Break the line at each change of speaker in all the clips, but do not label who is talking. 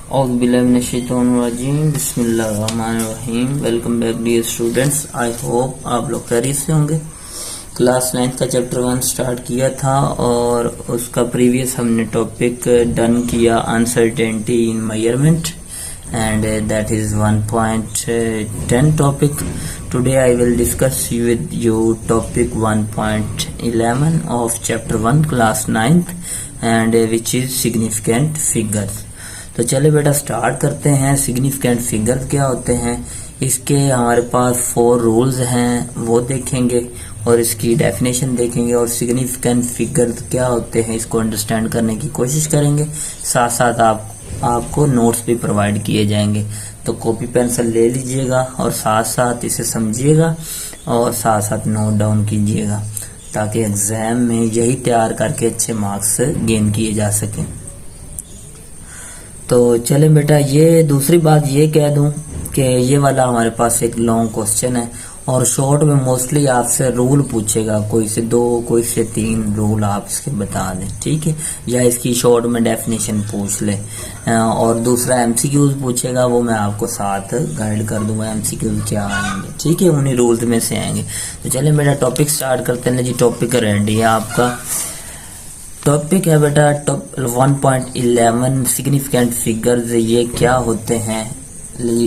औज़ुबिल्लाहिमिनश्शैतानिर्रजीम बिस्मिल्लाहिर्रहमानिर्रहीम। Welcome back dear students. I hope आप लोग खैरियत से होंगे। क्लास 9 का चैप्टर 1 स्टार्ट किया था और उसका प्रीवियस हमने टॉपिक डन किया uncertainty in measurement and that is 1.10 topic. Today I will discuss with you topic 1.11 of chapter 1 class 9th and which is significant figures. तो चले बेटा स्टार्ट करते हैं। सिग्निफिकेंट फिगर्स क्या होते हैं, इसके हमारे पास 4 रूल्स हैं वो देखेंगे और इसकी डेफिनेशन देखेंगे और सिग्निफिकेंट फिगर्स क्या होते हैं इसको अंडरस्टैंड करने की कोशिश करेंगे। साथ साथ आपको नोट्स भी प्रोवाइड किए जाएंगे, तो कॉपी पेंसिल ले लीजिएगा और साथ साथ इसे समझिएगा और साथ साथ नोट डाउन कीजिएगा ताकि एग्जाम में यही तैयार करके अच्छे मार्क्स गेन किए जा सकें। तो चलें बेटा, ये दूसरी बात ये कह दूं कि ये वाला हमारे पास एक लॉन्ग क्वेश्चन है और शॉर्ट में मोस्टली आपसे रूल पूछेगा, कोई से 2 कोई से 3 रूल आप इसके बता दें, ठीक है, या इसकी शॉर्ट में डेफिनेशन पूछ ले। और दूसरा एमसीक्यूज पूछेगा, वो मैं आपको साथ गाइड कर दूंगा एमसीक्यूज क्या आएंगे, ठीक है, उन्हीं रूल्स में से आएंगे। तो चलिए बेटा टॉपिक स्टार्ट करते हैं जी। टॉपिक रेडी है आपका। टॉपिक है बेटा 1.11 सिग्निफिकेंट फिगर्स। ये क्या होते हैं,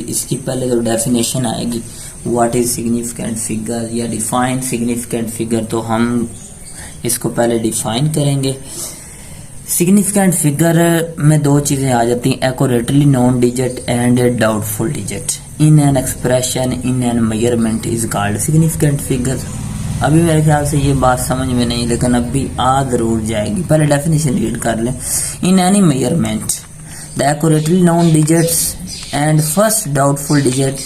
इसकी पहले तो डेफिनेशन आएगी, व्हाट इज सिग्निफिकेंट फिगर या डिफाइन सिग्निफिकेंट फिगर। तो हम इसको पहले डिफाइन करेंगे। सिग्निफिकेंट फिगर में 2 चीजें आ जाती हैं, accurately known digit and doubtful digit in an expression in an measurement is called significant figure. अभी मेरे ख्याल से ये बात समझ में नहीं, लेकिन अभी आ जरूर जाएगी। पहले डेफिनेशन रीड कर लें। In any measurement the accurately known digits and first doubtful digit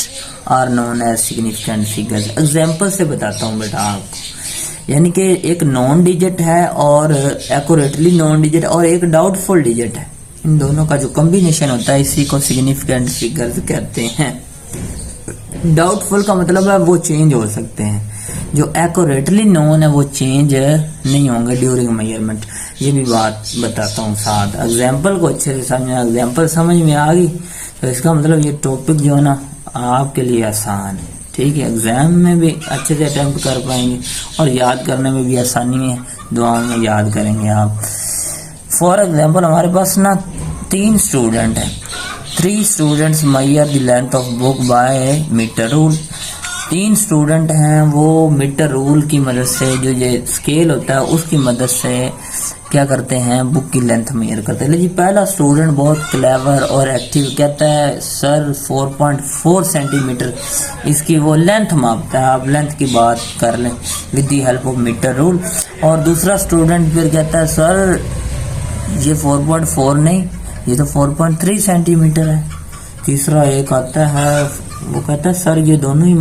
are known as significant figures. Example से बताता हूँ बेटा आपको, यानी कि एक नॉन डिजिट है और एक्यूरेटली नॉन डिजिट और एक डाउटफुल डिजिट है, इन दोनों का जो कॉम्बिनेशन होता है इसी को सिग्निफिकेंट फिगर्स कहते हैं। डाउटफुल का मतलब है वो चेंज हो सकते हैं, जो एक्यूरेटली नोन है वो चेंज नहीं होंगे ड्यूरिंग मेजरमेंट। ये भी बात बताता हूँ साथ। एग्जाम्पल को अच्छे से समझना, एग्जाम्पल समझ में आ गई तो इसका मतलब ये टॉपिक जो है ना आपके लिए आसान है, ठीक है, एग्जाम में भी अच्छे से अटेम्प्ट कर पाएंगे और याद करने में भी आसानी है, दुआओं में याद करेंगे आप। फॉर एग्जाम्पल हमारे पास ना 3 स्टूडेंट हैं। 3 students measure the length of book by metre rule. 3 student हैं, वो मीटर रूल की मदद से, जो ये स्केल होता है उसकी मदद से क्या करते हैं, बुक की लेंथ मेजर करते हैं। लेकिन पहला स्टूडेंट बहुत क्लेवर और एक्टिव, कहता है सर 4.4 सेंटीमीटर इसकी वो लेंथ मापता है। आप लेंथ की बात कर लें with the help of metre rule. और दूसरा स्टूडेंट फिर कहता है सर ये 4.4 नहीं, ये तो 4.3 सेंटीमीटर है। तीसरा एक आता है, वो कहता है सर ये दोनों ही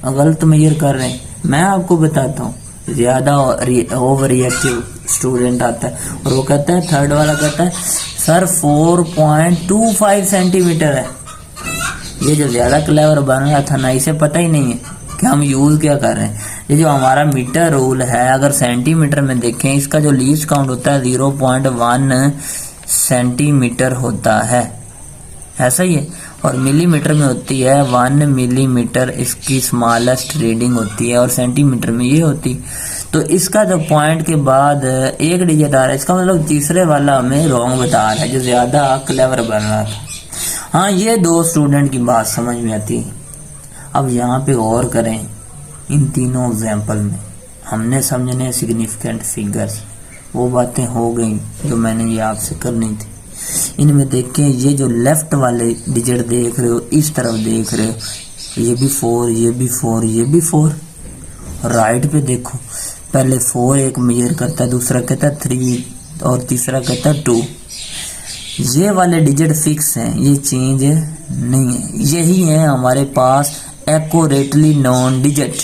गलत मेजर कर रहे हैं। मैं आपको बताता हूँ, ज्यादा ओवर रिएक्टिव स्टूडेंट आता है और वो कहता है, थर्ड वाला कहता है सर 4.25 सेंटीमीटर है। ये जो ज्यादा क्लेवर बन रहा था ना, इसे पता ही नहीं है कि हम यूज क्या कर रहे हैं। ये जो हमारा मीटर रूल है, अगर सेंटीमीटर में देखें, इसका जो लीस्ट काउंट होता है 0.1 सेंटीमीटर होता है, ऐसा ही है। और मिलीमीटर में होती है 1 मिलीमीटर, इसकी स्मॉलेस्ट रीडिंग होती है, और सेंटीमीटर में ये होती। तो इसका जो पॉइंट के बाद एक डिजिट आ रहा है, इसका मतलब तीसरे वाला हमें रॉन्ग बता रहा है, जो ज्यादा क्लेवर बन रहा था। हाँ, ये 2 स्टूडेंट की बात समझ में आती है। अब यहाँ पे गौर करें, इन तीनों एग्जाम्पल में हमने समझने सिग्निफिकेंट फिगर्स, वो बातें हो गई जो मैंने ये आपसे करनी थी। इनमें देखें, ये जो लेफ्ट वाले डिजिट देख रहे हो, इस तरफ देख रहे हो, ये भी 4, ये भी 4, ये भी 4। राइट पे देखो, पहले 4 एक मेजर करता है, दूसरा कहता है 3 और तीसरा कहता है 2। ये वाले डिजिट फिक्स हैं, ये चेंज नहीं है। यही है हमारे पास एक्यूरेटली नोन डिजिट,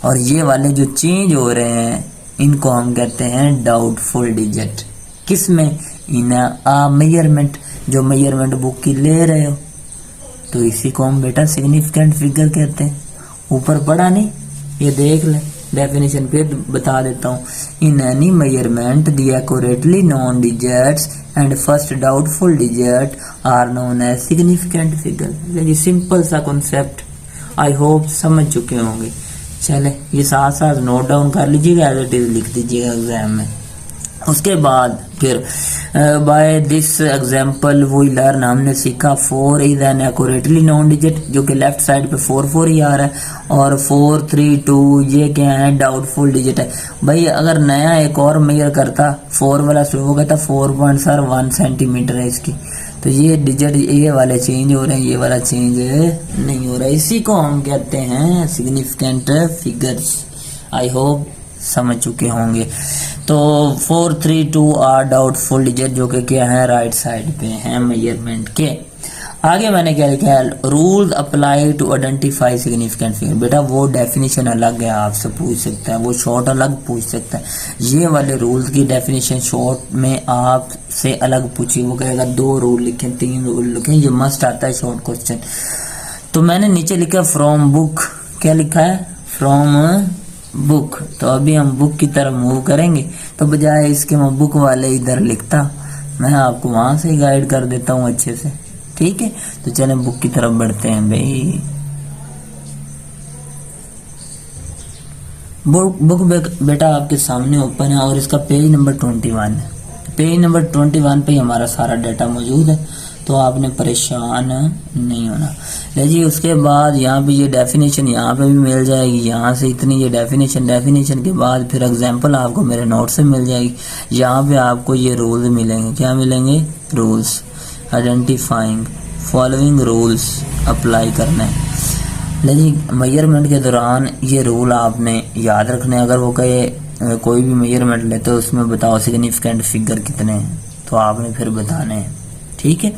और ये वाले जो चेंज हो रहे हैं इनको हम कहते हैं डाउटफुल डिजिट। किस में, इन मेजरमेंट, जो मेजरमेंट बुक की ले रहे हो, तो इसी को हम बेटा सिग्निफिकेंट फिगर कहते हैं। ऊपर पढ़ा नहीं, ये देख ले, डेफिनेशन फिर बता देता हूँ। In any measurement the accurately known digits and first doubtful digit are known as significant figure. ये सिंपल सा कॉन्सेप्ट आई होप समझ चुके होंगे। चले ये साथ साथ नोट डाउन कर लीजिएगा, एज इट इज लिख दीजिएगा एग्जाम में। उसके बाद फिर by this example we learn, हमने सीखा 4 is an accurately known digit, जो कि लेफ्ट साइड पे 4 ही आ रहा है, और 4 3 2 ये क्या है, डाउटफुल डिजिट है। भाई अगर नया एक और मेजर करता 4 वाला शुरू हो गया था, 4.1 सेंटीमीटर है इसकी, तो ये डिजिट ये वाले चेंज हो रहे हैं, ये वाला चेंज नहीं हो रहा है। इसी को हम कहते हैं सिग्निफिकेंट फिगर्स। आई होप समझ चुके होंगे। तो 4 3 2 आर डाउटफुल डिजिट, जो कि क्या है, राइट साइड पे है मेजरमेंट के। आगे मैंने क्या लिखा है, rules apply to identify significant figure. बेटा वो डेफिनेशन अलग है, आपसे पूछ सकता है, वो शॉर्ट अलग पूछ सकता है। ये वाले रूल्स की डेफिनेशन शॉर्ट में आपसे अलग पूछी, वो कहेगा 2 रूल लिखें 3 रूल लिखें, ये मस्ट आता है शॉर्ट क्वेश्चन। तो मैंने नीचे लिखा फ्रॉम बुक, क्या लिखा है, फ्रॉम बुक। तो अभी हम बुक की तरफ मूव करेंगे, तो बजाय इसके मैं बुक वाले इधर लिखता, मैं आपको वहां से गाइड कर देता हूँ अच्छे से, ठीक है। तो चलें बुक की तरफ बढ़ते हैं भाई। बुक बेटा आपके सामने ओपन है और इसका पेज नंबर 21 है। पेज नंबर 21 पे हमारा सारा डाटा मौजूद है, तो आपने परेशान नहीं होना। ले जी उसके बाद यहाँ पे ये डेफिनेशन यहाँ पे भी मिल जाएगी, यहाँ से इतनी ये डेफिनेशन के बाद फिर एग्जांपल आपको मेरे नोट से मिल जाएगी। यहाँ पे आपको ये रूल्स मिलेंगे, क्या मिलेंगे, rules identifying following rules apply करना है। ले जी मेजरमेंट के दौरान ये रूल आपने याद रखने, अगर वो कहे कोई भी मेजरमेंट लेते हो उसमें बताओ सिग्निफिकेंट फिगर कितने हैं, तो आपने फिर बताने हैं, ठीक है।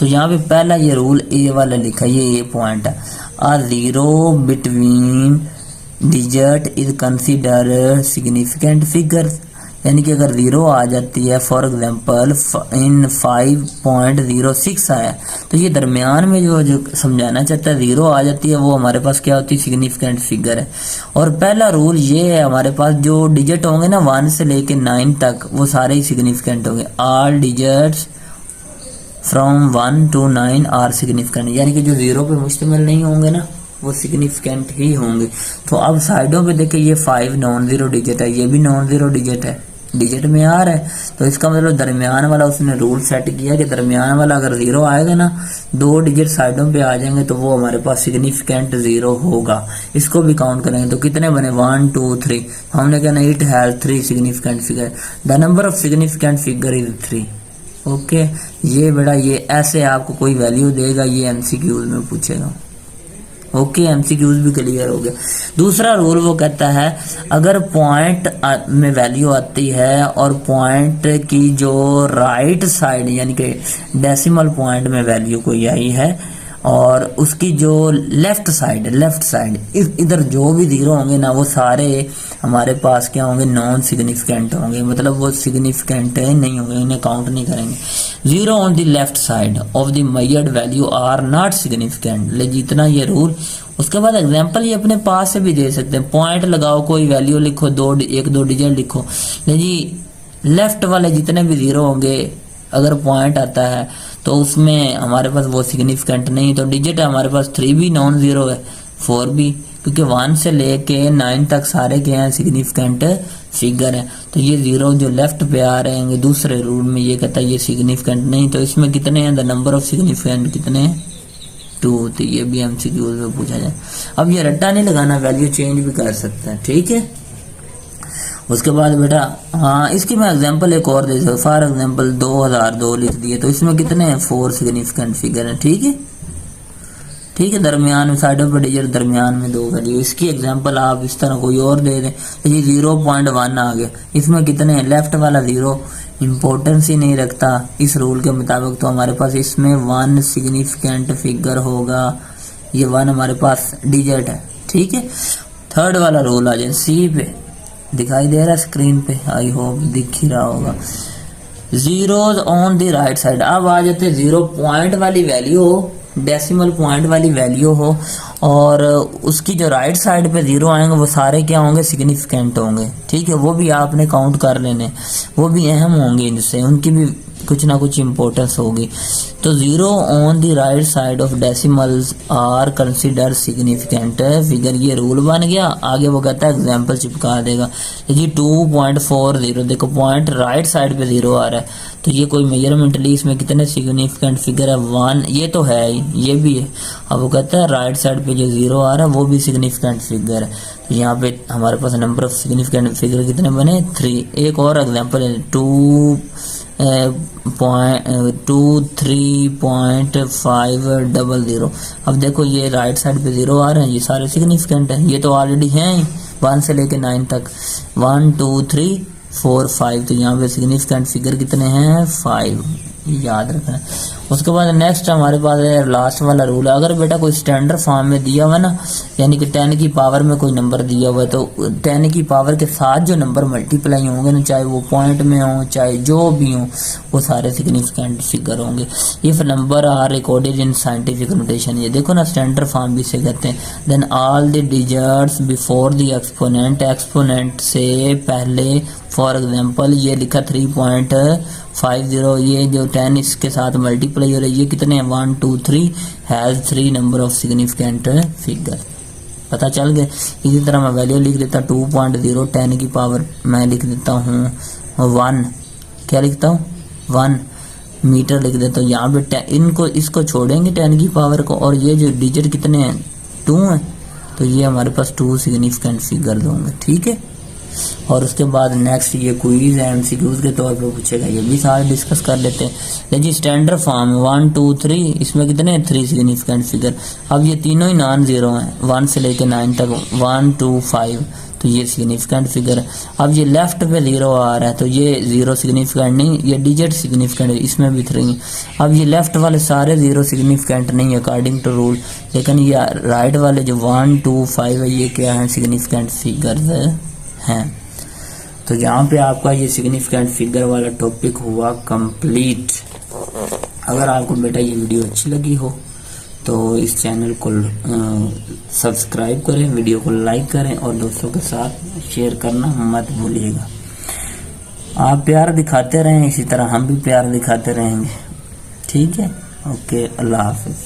तो यहाँ पे पहला ये रूल ए वाला लिखा, ये पॉइंट है, a zero between digit is consider significant figure. यानी कि अगर 0 आ जाती है, फॉर एग्जांपल इन 5.06 आया, तो ये दरमियान में जो समझाना चाहता है 0 आ जाती है, वो हमारे पास क्या होती है, सिग्निफिकेंट फिगर है। और पहला रूल ये है, हमारे पास जो डिजिट होंगे ना 1 से लेके 9 तक, वो सारे ही सिग्निफिकेंट होंगे। All digits from 1 to 9 are significant, यानी कि जो 0 पे मुश्तमिल नहीं होंगे ना, वो सिग्निफिकेंट ही होंगे। तो अब साइडों पे देखिए, ये 5 नॉन जीरो डिजिट है, ये भी नॉन जीरो डिजिट है, डिजिट में आ रहा है, तो इसका मतलब दरमियान वाला उसने रूल सेट किया कि दरमियान वाला अगर 0 आएगा ना, 2 डिजिट साइडों पे आ जाएंगे, तो वो हमारे पास सिग्निफिकेंट 0 होगा। इसको भी काउंट करेंगे तो कितने बने, 1 2 3। हमने कहना it has 3 significant figure, the number of significant figure is 3। Okay ये बेटा ये ऐसे आपको कोई वैल्यू देगा, ये एमसीक्यूज में पूछेगा। ओके एमसीक्यूज भी क्लियर हो गया। दूसरा रूल वो कहता है, अगर पॉइंट में वैल्यू आती है और पॉइंट की जो राइट साइड यानी कि डेसिमल पॉइंट में वैल्यू कोई आई है, और उसकी जो लेफ्ट साइड इधर जो भी 0 होंगे ना, वो सारे हमारे पास क्या होंगे, नॉन सिग्निफिकेंट होंगे, मतलब वो सिग्निफिकेंट नहीं होंगे, इन्हें काउंट नहीं करेंगे। 0 on the left side of the measured value are not significant. ले जितना ये रूल। उसके बाद एग्जांपल ये अपने पास से भी दे सकते हैं, पॉइंट लगाओ, कोई वैल्यू लिखो, 1 2 डिजिट लिखो। ले जी लेफ्ट वाले जितने भी 0 होंगे, अगर पॉइंट आता है तो उसमें हमारे पास वो सिग्निफिकेंट नहीं, तो डिजिट हमारे पास 3 भी नॉन जीरो है, 4 भी, क्योंकि 1 से लेके 9 तक सारे क्या हैं, सिग्निफिकेंट फिगर है। तो ये 0 जो लेफ्ट पे आ रहे हैं दूसरे रूल में, ये कहता है ये सिग्निफिकेंट नहीं, तो इसमें कितने हैं, द नंबर ऑफ सिग्निफिकेंट कितने हैं, 2। तो ये भी एमसीक्यू में पूछा जाए। अब ये रट्टा नहीं लगाना, वैल्यू चेंज भी कर सकता है, ठीक है। उसके बाद बेटा हाँ, इसकी मैं एग्जांपल एक और दे सकता हूँ। फॉर एग्जांपल 2002 लिख दिए, तो इसमें कितने हैं, 4 सिग्निफिकेंट फिगर हैं, ठीक है। ठीक है, दरमियान में साइडों पर डिजिट, दरमियान में 2 वैल्यू। इसकी एग्जांपल आप इस तरह कोई और दे दें, तो ये 0.1 आ गया, इसमें कितने हैं, लेफ्ट वाला 0 इंपॉर्टेंस ही नहीं रखता इस रूल के मुताबिक, तो हमारे पास इसमें 1 सिग्निफिकेंट फिगर होगा, ये 1 हमारे पास डिजिट है, ठीक है। थर्ड वाला रूल आ जाए, सी पे दिखाई दे रहा है स्क्रीन पे, आई होप दिख ही रहा होगा। Zeros on the right side. अब आ जाते हैं जीरो पॉइंट वाली वैल्यू हो, डेसिमल पॉइंट वाली वैल्यू हो और उसकी जो राइट साइड पे जीरो आएंगे वो सारे क्या होंगे, सिग्निफिकेंट होंगे। ठीक है, वो भी आपने काउंट कर लेने, वो भी अहम होंगे, इनसे उनकी भी कुछ ना कुछ इंपॉर्टेंस होगी। तो zero on the right side of decimals are consider significant figure, ये रूल बन गया। आगे वो कहता है एग्जांपल चिपका देगा। देखिए 2.40, देखो पॉइंट राइट साइड पे जीरो आ रहा है, तो ये कोई मेजरमेंट ली, इसमें कितने सिग्निफिकेंट फिगर है, 1, ये तो है ही, ये भी है। अब वो कहता है राइट साइड पे जो जीरो आ रहा है वो भी सिग्निफिकेंट फिगर है। तो यहाँ पे हमारे पास नंबर ऑफ सिग्निफिकेंट फिगर कितने बने, 3। एक और एग्जाम्पल है 23.500। अब देखो ये राइट साइड पे जीरो आ रहे हैं, ये सारे सिग्निफिकेंट हैं, ये तो ऑलरेडी हैं 1 से लेके 9 तक, 1 2 3 4 5। तो यहाँ पे सिग्निफिकेंट फिगर कितने हैं, 5, याद रखना। उसके बाद नेक्स्ट हमारे पास है लास्ट वाला रूल है। अगर बेटा कोई स्टैंडर्ड फॉर्म में दिया हुआ ना, यानी कि 10 की पावर में कोई नंबर दिया हुआ है, तो 10 की पावर के साथ जो नंबर मल्टीप्लाई होंगे ना, चाहे वो पॉइंट में हो चाहे जो भी हो, वो सारे सिग्निफिकेंट फिगर होंगे। If number are recorded in scientific notation, ये देखो ना स्टैंडर्ड फॉर्म भी से कहते हैं, then all the digits before the exponent, exponent से पहले, फॉर एग्जाम्पल ये लिखा 3.50, ये जो 10 इसके साथ मल्टीप्लाई हो रही है, ये कितने हैं 1 2 3, has 3 number of significant figure. पता चल गया। इसी तरह मैं वैल्यू लिख देता 2.0, 10 की पावर मैं लिख देता हूँ 1, क्या लिखता हूँ 1 मीटर लिख देता हूँ। यहाँ पे इनको इसको छोड़ेंगे 10 की पावर को, और ये जो डिजिट कितने हैं 2 हैं, तो ये हमारे पास 2 सिग्निफिकेंट फिगर होंगे। ठीक है, और उसके बाद नेक्स्ट ये क्विज है, एमसीक्यूज के तौर पे पूछेगा, ये भी सारे डिस्कस कर लेते हैं। देखिए स्टैंडर्ड फॉर्म 1 2 3, इसमें कितने 3 सिग्निफिकेंट फिगर। अब ये तीनों ही नॉन जीरो हैं, 1 से लेके 9 तक, 1 2 5, तो ये सिग्निफिकेंट फिगर है। अब ये लेफ्ट पे जीरो आ रहा है, तो ये जीरो सिग्निफिकेंट नहीं, ये डिजिट सिग्निफिकेंट है, इसमें भी 3। अब ये लेफ्ट वाले सारे जीरो सिग्निफिकेंट नहीं अकॉर्डिंग टू रूल, लेकिन ये राइट वाले जो 1 2 5 है, ये क्या है, सिग्निफिकेंट फिगर्स हैं। तो यहाँ पे आपका ये सिग्निफिकेंट फिगर वाला टॉपिक हुआ कंप्लीट। अगर आपको बेटा ये वीडियो अच्छी लगी हो तो इस चैनल को सब्सक्राइब करें, वीडियो को लाइक करें और दोस्तों के साथ शेयर करना मत भूलिएगा। आप प्यार दिखाते रहें, इसी तरह हम भी प्यार दिखाते रहेंगे। ठीक है, ओके, अल्लाह हाफिज।